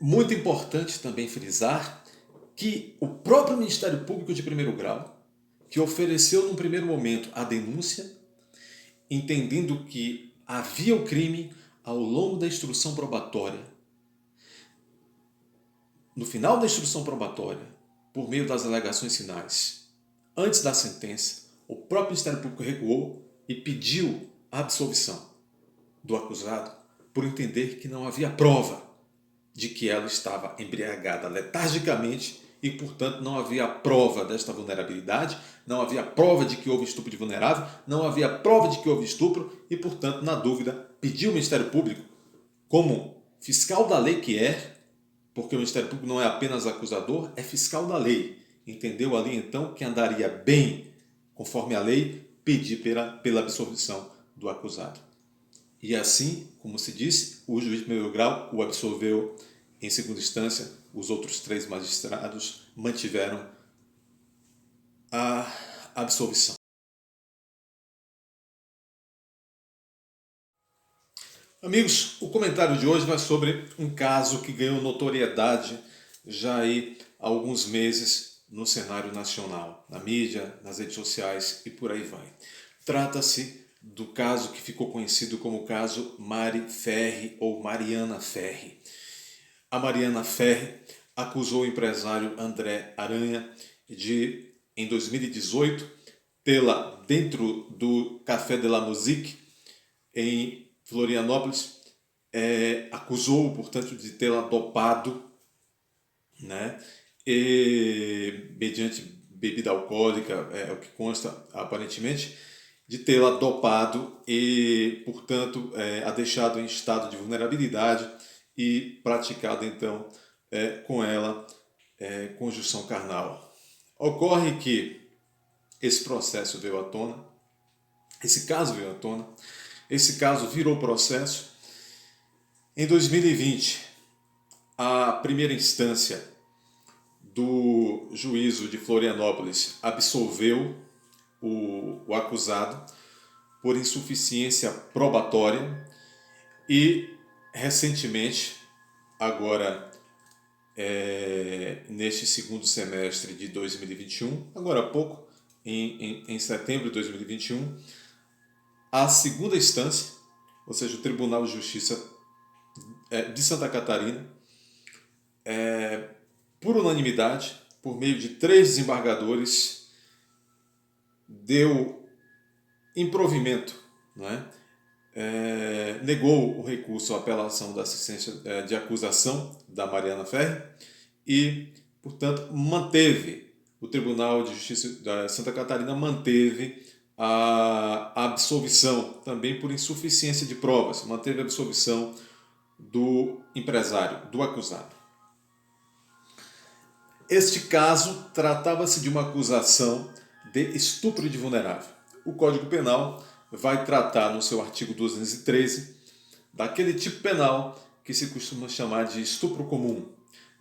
Muito importante também frisar que o próprio Ministério Público de Primeiro Grau, que ofereceu num primeiro momento a denúncia, entendendo que havia o crime ao longo da instrução probatória, no final da instrução probatória, por meio das alegações finais, antes da sentença, o próprio Ministério Público recuou e pediu a absolvição do acusado por entender que não havia prova de que ela estava embriagada letargicamente e, portanto, não havia prova desta vulnerabilidade, não havia prova de que houve estupro de vulnerável, não havia prova de que houve estupro e, portanto, na dúvida, pediu ao Ministério Público, como fiscal da lei que é, porque o Ministério Público não é apenas acusador, é fiscal da lei. Entendeu ali, então, que andaria bem, conforme a lei, pedir pela absolvição do acusado. E assim, como se disse, o juiz de primeiro grau o absolveu. Em segunda instância, os outros 3 magistrados mantiveram a absolvição. Amigos, o comentário de hoje vai sobre um caso que ganhou notoriedade já aí há alguns meses no cenário nacional, na mídia, nas redes sociais e por aí vai. Trata-se do caso que ficou conhecido como o caso Mari Ferri ou Mariana Ferri. A Mariana Ferri acusou o empresário André Aranha de, em 2018, tê-la dentro do Café de la Musique, em Florianópolis, acusou-o, portanto, de tê-la dopado, né? E, mediante bebida alcoólica, é o que consta aparentemente, de tê-la dopado e, portanto, a deixado em estado de vulnerabilidade e praticado, então, com ela conjunção carnal. Ocorre que esse processo veio à tona, esse caso veio à tona, esse caso virou processo. Em 2020, a primeira instância do juízo de Florianópolis absolveu o acusado por insuficiência probatória e, recentemente, agora neste segundo semestre de 2021, agora há pouco, em setembro de 2021, a segunda instância, ou seja, o Tribunal de Justiça de Santa Catarina, por unanimidade, por meio de 3 desembargadores, deu improvimento, não é? Negou o recurso à apelação da assistência de acusação da Mariana Ferri e, portanto, o Tribunal de Justiça da Santa Catarina manteve a absolvição, também por insuficiência de provas, manteve a absolvição do empresário, do acusado. Este caso tratava-se de uma acusação de estupro de vulnerável. O Código Penal vai tratar no seu artigo 213 daquele tipo penal que se costuma chamar de estupro comum.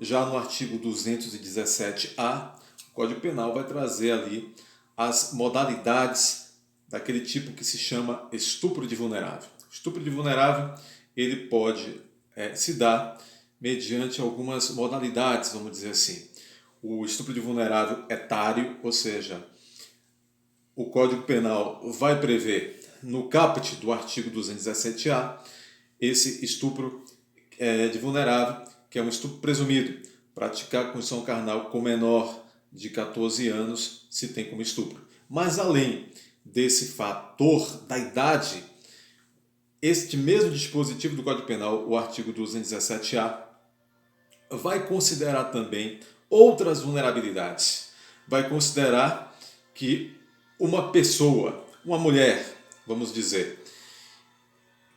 Já no artigo 217-A, o Código Penal vai trazer ali as modalidades daquele tipo que se chama estupro de vulnerável. Estupro de vulnerável, ele pode se dar mediante algumas modalidades, vamos dizer assim. O estupro de vulnerável etário, ou seja, o Código Penal vai prever, no caput do artigo 217-A, esse estupro de vulnerável, que é um estupro presumido. Praticar conjunção carnal com menor de 14 anos se tem como estupro. Mas além desse fator da idade, este mesmo dispositivo do Código Penal, o artigo 217-A, vai considerar também outras vulnerabilidades. Vai considerar que uma pessoa, uma mulher, vamos dizer,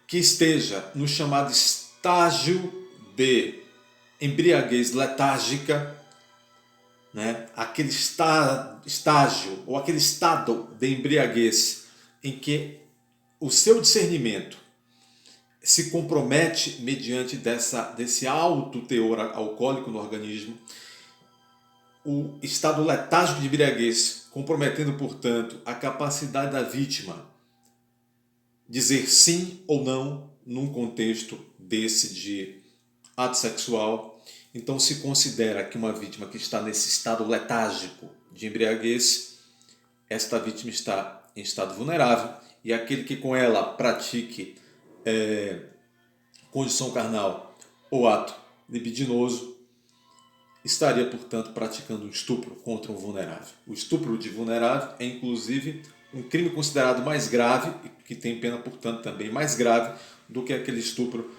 que esteja no chamado estágio de embriaguez letárgica, né? Aquele estágio ou aquele estado de embriaguez em que o seu discernimento se compromete mediante desse alto teor alcoólico no organismo, o estado letárgico de embriaguez, comprometendo, portanto, a capacidade da vítima dizer sim ou não num contexto desse de ato sexual, Então se considera que uma vítima que está nesse estado letárgico de embriaguez, esta vítima está em estado vulnerável, e aquele que com ela pratique condição carnal ou ato libidinoso estaria, portanto, praticando um estupro contra um vulnerável. O estupro de vulnerável é, inclusive, um crime considerado mais grave e que tem pena, portanto, também mais grave do que aquele estupro,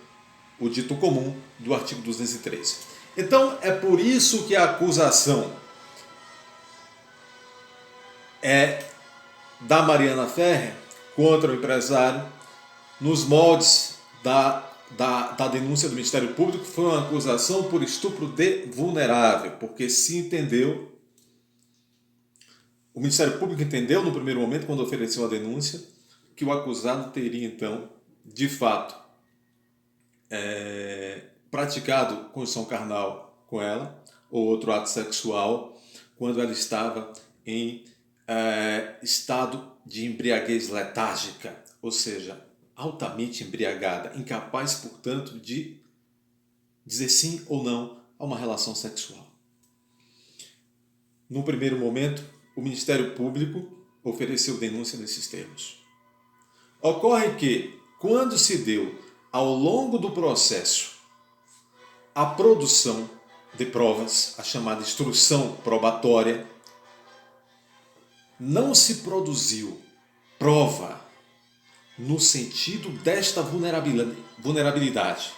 o dito comum, do artigo 213. Então, é por isso que a acusação é da Mariana Ferrer contra o empresário nos moldes da denúncia do Ministério Público. Foi uma acusação por estupro de vulnerável, porque se entendeu, o Ministério Público entendeu no primeiro momento, quando ofereceu a denúncia, que o acusado teria então, de fato, praticado condição carnal com ela, ou outro ato sexual, quando ela estava em estado de embriaguez letárgica, ou seja, altamente embriagada, incapaz, portanto, de dizer sim ou não a uma relação sexual. No primeiro momento, o Ministério Público ofereceu denúncia nesses termos. Ocorre que, quando se deu ao longo do processo a produção de provas, a chamada instrução probatória, não se produziu prova no sentido desta vulnerabilidade.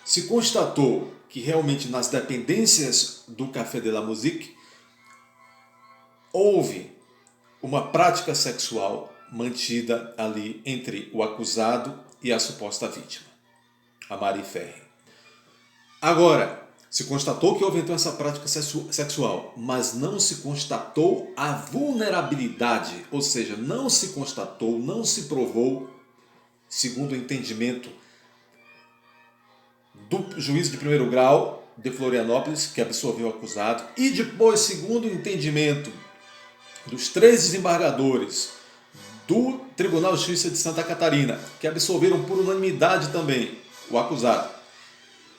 Se constatou que realmente nas dependências do Café de la Musique houve uma prática sexual mantida ali entre o acusado e a suposta vítima, a Mari Ferrer. Agora, se constatou que houve então essa prática sexual, mas não se constatou a vulnerabilidade, ou seja, não se constatou, não se provou, segundo o entendimento do juiz de primeiro grau de Florianópolis, que absolveu o acusado, e depois, segundo o entendimento dos 3 desembargadores do Tribunal de Justiça de Santa Catarina, que absolveram por unanimidade também o acusado.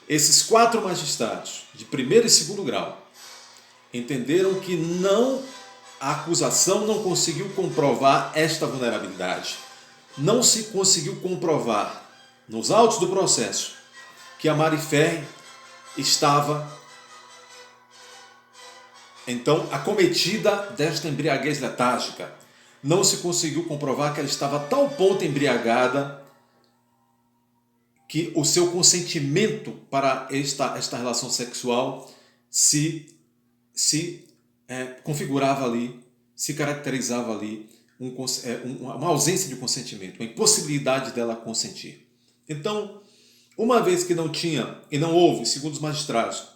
Esses 4 magistrados, de primeiro e segundo grau, entenderam que a acusação não conseguiu comprovar esta vulnerabilidade. Não se conseguiu comprovar nos autos do processo que a Mari Ferrer estava, então, acometida desta embriaguez letárgica. Não se conseguiu comprovar que ela estava a tal ponto embriagada que o seu consentimento para esta relação sexual se configurava ali, se caracterizava ali uma ausência de consentimento, uma impossibilidade dela consentir. Então, uma vez que não tinha e não houve, segundo os magistrados,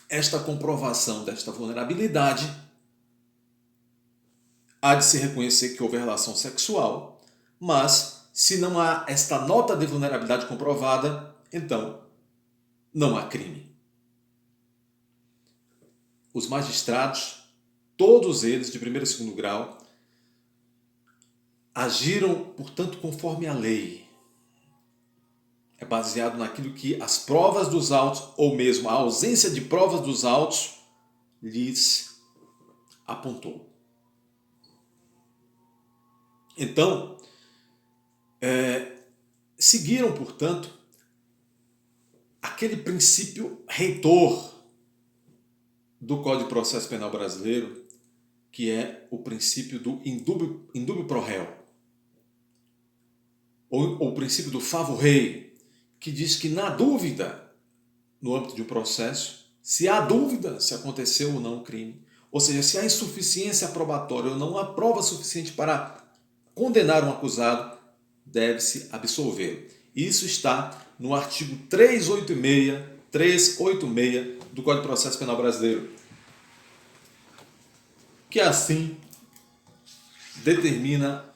esta comprovação desta vulnerabilidade, há de se reconhecer que houve relação sexual, mas se não há esta nota de vulnerabilidade comprovada, então não há crime. Os magistrados, todos eles de primeiro e segundo grau, agiram, portanto, conforme a lei. É baseado naquilo que as provas dos autos, ou mesmo a ausência de provas dos autos, lhes apontou. Então, seguiram, portanto, aquele princípio reitor do Código de Processo Penal brasileiro, que é o princípio do indúbio pro réu, ou o princípio do favo rei, que diz que na dúvida, no âmbito de um processo, se há dúvida se aconteceu ou não o crime, ou seja, se há insuficiência probatória ou não há prova suficiente para condenar um acusado, deve-se absolvê-lo. Isso está no artigo 386 do Código de Processo Penal brasileiro, que assim determina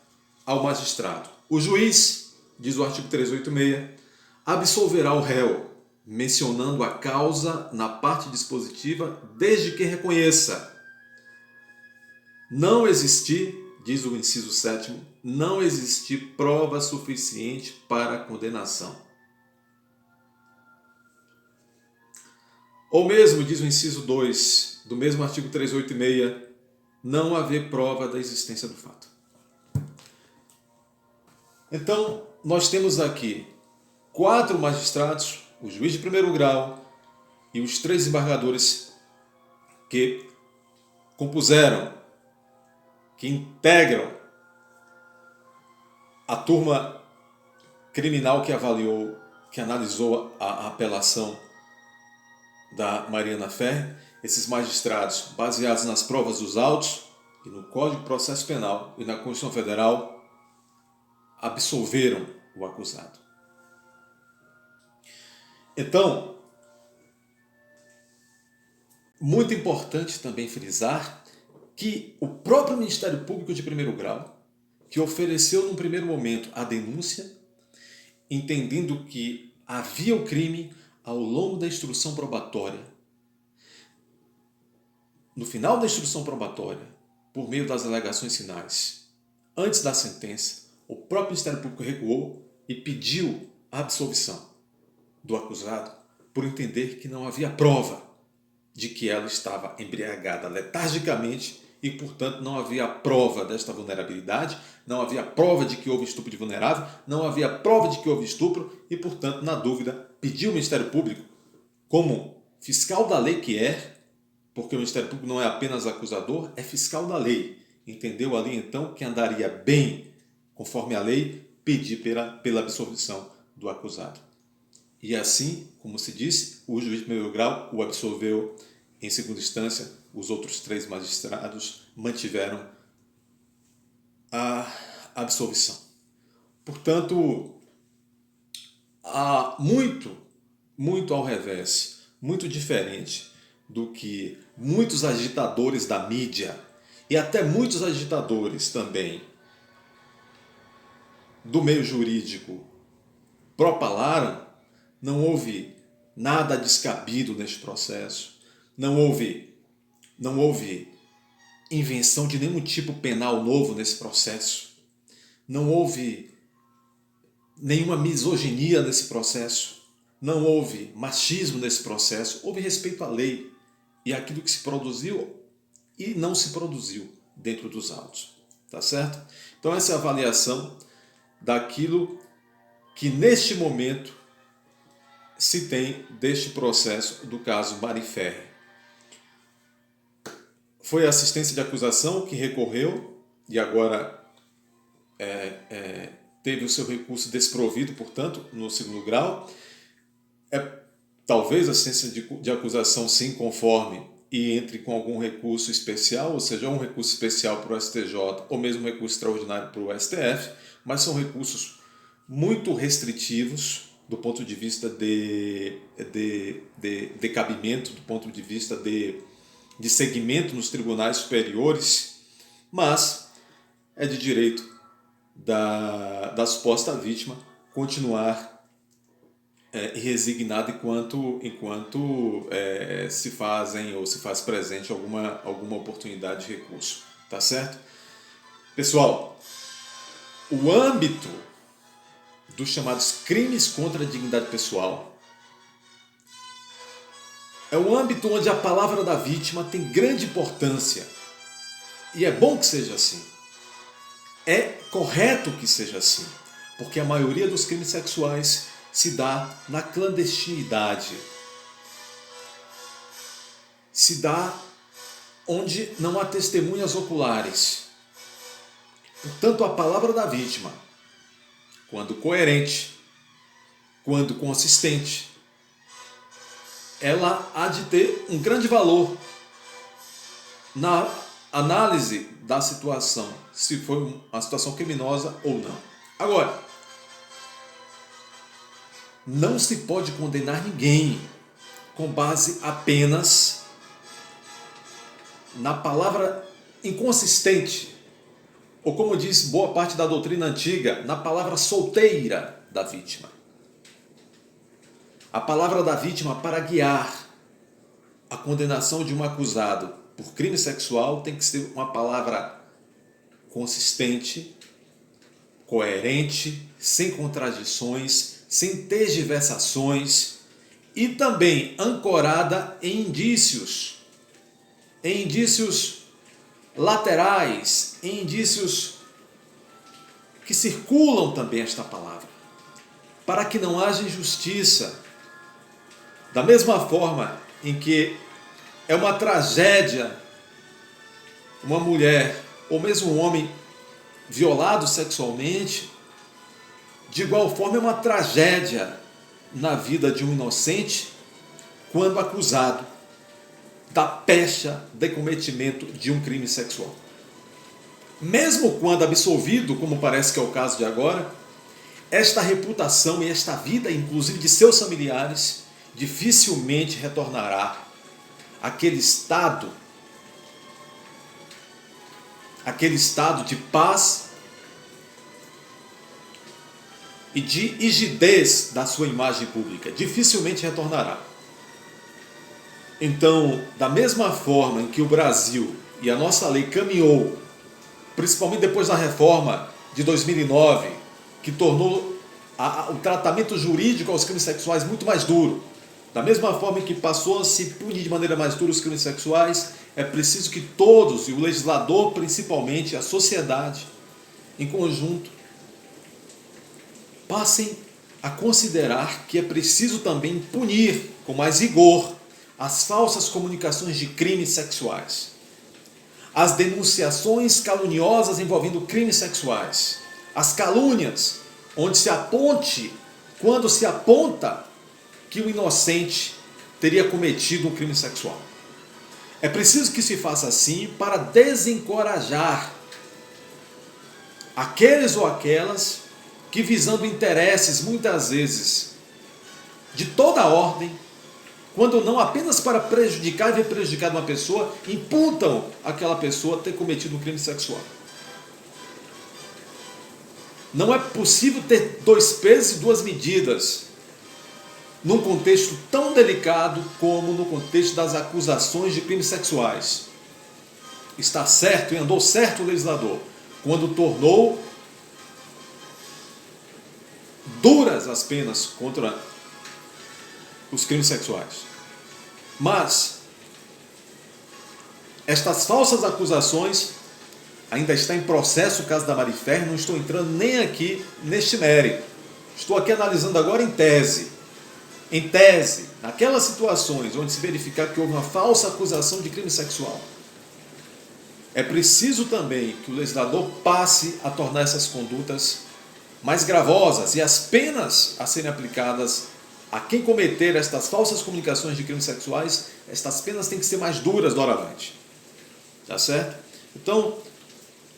ao magistrado. O juiz, diz o artigo 386, absolverá o réu, mencionando a causa na parte dispositiva, desde que reconheça não existir, diz o inciso 7º, não existir prova suficiente para a condenação. ou mesmo, diz o inciso 2 do mesmo artigo 386, não haver prova da existência do fato. Então, nós temos aqui 4 magistrados, o juiz de primeiro grau e os 3 desembargadores que compuseram, que integram a turma criminal que avaliou, que analisou a apelação da Mariana Ferrer. Esses magistrados, baseados nas provas dos autos e no Código de Processo Penal e na Constituição Federal, absolveram o acusado. Então, muito importante também frisar que o próprio Ministério Público de primeiro grau, que ofereceu num primeiro momento a denúncia, entendendo que havia o crime ao longo da instrução probatória, no final da instrução probatória, por meio das alegações finais, antes da sentença, o próprio Ministério Público recuou e pediu a absolvição do acusado por entender que não havia prova de que ela estava embriagada letargicamente e, portanto, não havia prova desta vulnerabilidade, não havia prova de que houve estupro de vulnerável, não havia prova de que houve estupro e, portanto, na dúvida, pediu ao Ministério Público, como fiscal da lei que é, porque o Ministério Público não é apenas acusador, é fiscal da lei. Entendeu ali, então, que andaria bem, conforme a lei, pedir pela absolvição do acusado. E assim, como se disse, o juiz de primeiro grau o absolveu. Em segunda instância, os outros 3 magistrados mantiveram a absolvição. Portanto, há muito ao revés, muito diferente do que muitos agitadores da mídia e até muitos agitadores também do meio jurídico propalaram. Não houve nada descabido neste processo, não houve invenção de nenhum tipo penal novo nesse processo, não houve nenhuma misoginia nesse processo, não houve machismo nesse processo, houve respeito à lei e aquilo que se produziu e não se produziu dentro dos autos, tá certo? Então essa é a avaliação daquilo que neste momento se tem deste processo do caso Mari Ferrer. Foi a assistência de acusação que recorreu e agora teve o seu recurso desprovido, portanto, no segundo grau. Talvez a assistência de acusação se inconforme e entre com algum recurso especial, ou seja, um recurso especial para o STJ ou mesmo um recurso extraordinário para o STF, mas são recursos muito restritivos do ponto de vista de cabimento, do ponto de vista de segmento nos tribunais superiores, mas é de direito da suposta vítima continuar resignada enquanto se faz presente alguma oportunidade de recurso. Tá certo? Pessoal, o âmbito dos chamados crimes contra a dignidade pessoal é um âmbito onde a palavra da vítima tem grande importância. E é bom que seja assim. É correto que seja assim, porque a maioria dos crimes sexuais se dá na clandestinidade. Se dá onde não há testemunhas oculares. Portanto, a palavra da vítima, quando coerente, quando consistente, ela há de ter um grande valor na análise da situação, se foi uma situação criminosa ou não. Agora, não se pode condenar ninguém com base apenas na palavra inconsistente, ou como diz boa parte da doutrina antiga, na palavra solteira da vítima. A palavra da vítima para guiar a condenação de um acusado por crime sexual tem que ser uma palavra consistente, coerente, sem contradições, sem tergiversações, e também ancorada em indícios laterais, em indícios que circulam também esta palavra, para que não haja injustiça. Da mesma forma em que é uma tragédia uma mulher ou mesmo um homem violado sexualmente, de igual forma é uma tragédia na vida de um inocente quando acusado da pecha de cometimento de um crime sexual. Mesmo quando absolvido, como parece que é o caso de agora, esta reputação e esta vida, inclusive de seus familiares, dificilmente retornará àquele estado de paz e de rigidez da sua imagem pública. Dificilmente retornará. Então, da mesma forma em que o Brasil e a nossa lei caminhou, principalmente depois da reforma de 2009, que tornou o tratamento jurídico aos crimes sexuais muito mais duro, da mesma forma em que passou a se punir de maneira mais dura os crimes sexuais, é preciso que todos, e o legislador principalmente, a sociedade em conjunto, passem a considerar que é preciso também punir com mais rigor as falsas comunicações de crimes sexuais, as denunciações caluniosas envolvendo crimes sexuais, as calúnias, quando se aponta que o inocente teria cometido um crime sexual. É preciso que se faça assim para desencorajar aqueles ou aquelas que, visando interesses muitas vezes de toda a ordem, quando não apenas para prejudicar e ver prejudicada uma pessoa, imputam aquela pessoa ter cometido um crime sexual. Não é possível ter dois pesos e duas medidas num contexto tão delicado como no contexto das acusações de crimes sexuais. Está certo e andou certo o legislador quando tornou duras as penas contra os crimes sexuais. Mas estas falsas acusações ainda está em processo o caso da Marifer, não estou entrando nem aqui neste mérito. Estou aqui analisando agora em tese. Em tese, naquelas situações onde se verificar que houve uma falsa acusação de crime sexual, é preciso também que o legislador passe a tornar essas condutas mais gravosas e as penas a serem aplicadas a quem cometer estas falsas comunicações de crimes sexuais, estas penas têm que ser mais duras doravante. Tá certo? Então,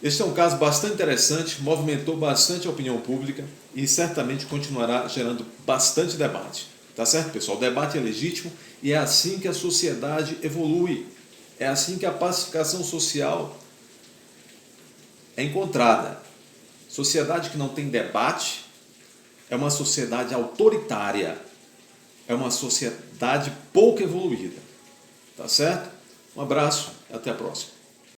este é um caso bastante interessante, movimentou bastante a opinião pública e certamente continuará gerando bastante debate. Tá certo, pessoal? O debate é legítimo e é assim que a sociedade evolui. É assim que a pacificação social é encontrada. Sociedade que não tem debate é uma sociedade autoritária. É uma sociedade pouco evoluída. Tá certo? Um abraço e até a próxima.